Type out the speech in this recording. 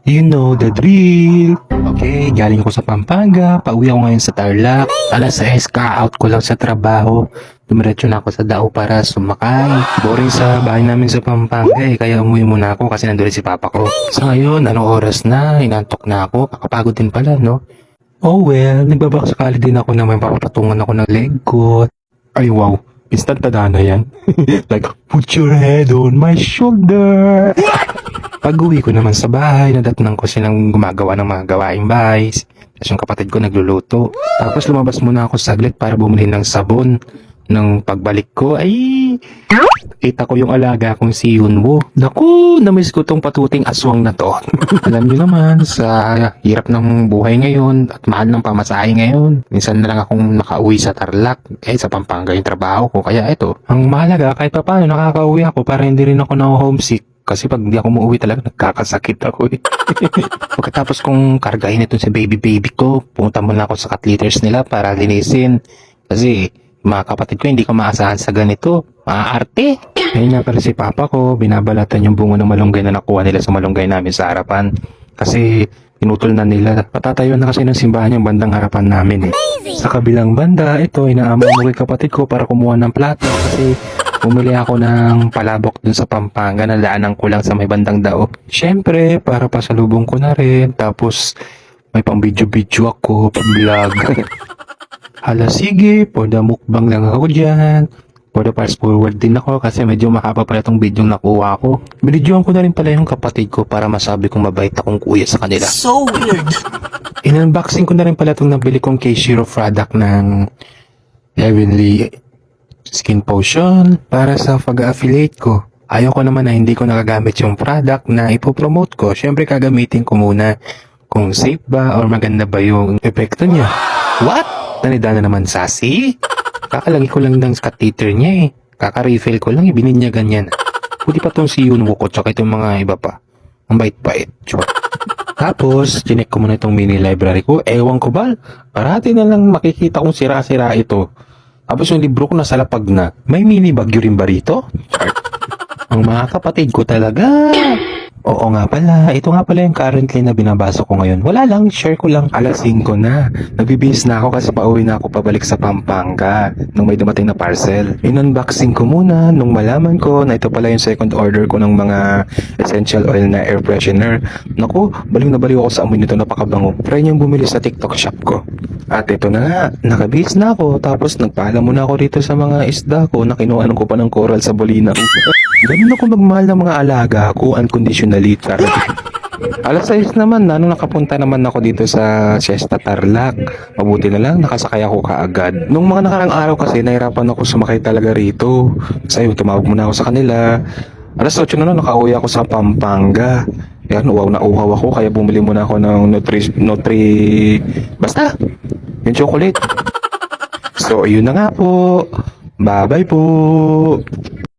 You know the drill. Okay, galing ako sa Pampanga. Pauwi ako ngayon sa Tarlac. Alas 6, ka-out ko lang sa trabaho. Dumiretso na ako sa Dao para sumakay. Boring sa bahay namin sa Pampanga kaya umuwi muna ako kasi nandun si Papa ko. Sa ngayon, anong oras na? Inantok na ako. Kakapagod din pala, no? Oh well, nagbabakasakali din ako na may papapatungan ako ng leg ko. Ay wow, instant tadhana yan. Like, put your head on my shoulder. Pag-uwi ko naman sa bahay, nadatnang ko silang gumagawa ng mga gawaing bahay. Tapos yung kapatid ko nagluluto. Tapos lumabas muna ako saglit para bumili ng sabon. Nang pagbalik ko, ay kita ko yung alaga kong si Yunwo. Naku, namiss ko tong patuting aswang na to. Alam niyo naman, sa hirap ng buhay ngayon at mahal ng pamasahe ngayon. Minsan na lang akong nakauwi sa Tarlac. Sa Pampanga yung trabaho ko. Kaya ito, ang mahalaga kahit pa paano nakakauwi ako para hindi rin ako na-homesick. Kasi pag di ako umuwi talaga, nagkakasakit ako Pagkatapos kong kargahin ito si baby ko, pumunta muna ako sa cat litters nila para linisin. Kasi mga kapatid ko hindi ko maasahan sa ganito. Maaarte. Ngayon nga pala si Papa ko, binabalatan yung bungo ng malunggay na nakuha nila sa malunggay namin sa harapan. Kasi pinutol na nila. Patatayuan na kasi ng simbahan yung bandang harapan namin Sa kabilang banda, ito inaamay mo kay kapatid ko para kumuha ng plato kasi bumili ako ng palabok dun sa Pampanga na daanan ko lang sa may bandang Dao. Siyempre, para pasalubong ko na rin. Tapos, may pang video-video ako, pang vlog. Hala, sige, for the mukbang lang ako dyan. For the fast forward din ako kasi medyo mahaba pala itong video nakuha ko. Binidyoan ko na rin pala yung kapatid ko para masabi kong mabait akong kuya sa kanila. So weird. In-unboxing ko na rin pala itong nabili kong K-Shiro product ng Heavenly Skin Potion para sa pag-affiliate ko. Ayaw ko naman na hindi ko nagagamit yung product na ipopromote ko. Siyempre kagamitin ko muna kung safe ba or maganda ba yung epekto niya. What? Nanida na naman sassy? Kakalagi ko lang ng catheter niya Kaka-refill ko lang, bininyagan niya na. Pwede pa tong si Yunwo ko tsaka itong mga iba pa. Ang bait-bait. Sure. Tapos, chinek ko muna itong mini library ko. Ewan ko ba? Parati na lang makikita kong sira-sira ito. Tapos yung libro ko nasa lapag na. May mini bagyo rin ba rito? Chart. Ang mga kapatid ko talaga. Oo nga pala. Ito nga pala yung currently na binabasa ko ngayon. Wala lang, share ko lang. Alas 5 na. Nagbibihis na ako kasi pauwi na ako pabalik sa Pampanga nung may dumating na parcel. In-unboxing ko muna nung malaman ko na ito pala yung second order ko ng mga essential oil na air freshener. Naku, baliw na baliw ako sa amoy nito, napakabango. Try niyang bumili sa TikTok shop ko. At ito na nga, nakabihis na ako. Tapos nagpaalam muna ako dito sa mga isda ko na kinuhanan ko pa ng coral sa Bolina. Ganun ako magmahal ng mga alaga ko unconditionally. Alas 6 naman na nung nakapunta naman ako dito sa Siesta Tarlac. Mabuti na lang nakasakay ako kaagad. Nung mga nakarang araw kasi nahirapan ako sumakay talaga rito. Kasi tumawag muna ako sa kanila. Alas 8 na nakauwi ako sa Pampanga. Yan, uhaw na uhaw ako kaya bumili muna ako ng basta yung chocolate. So, yun na nga po. Bye-bye po.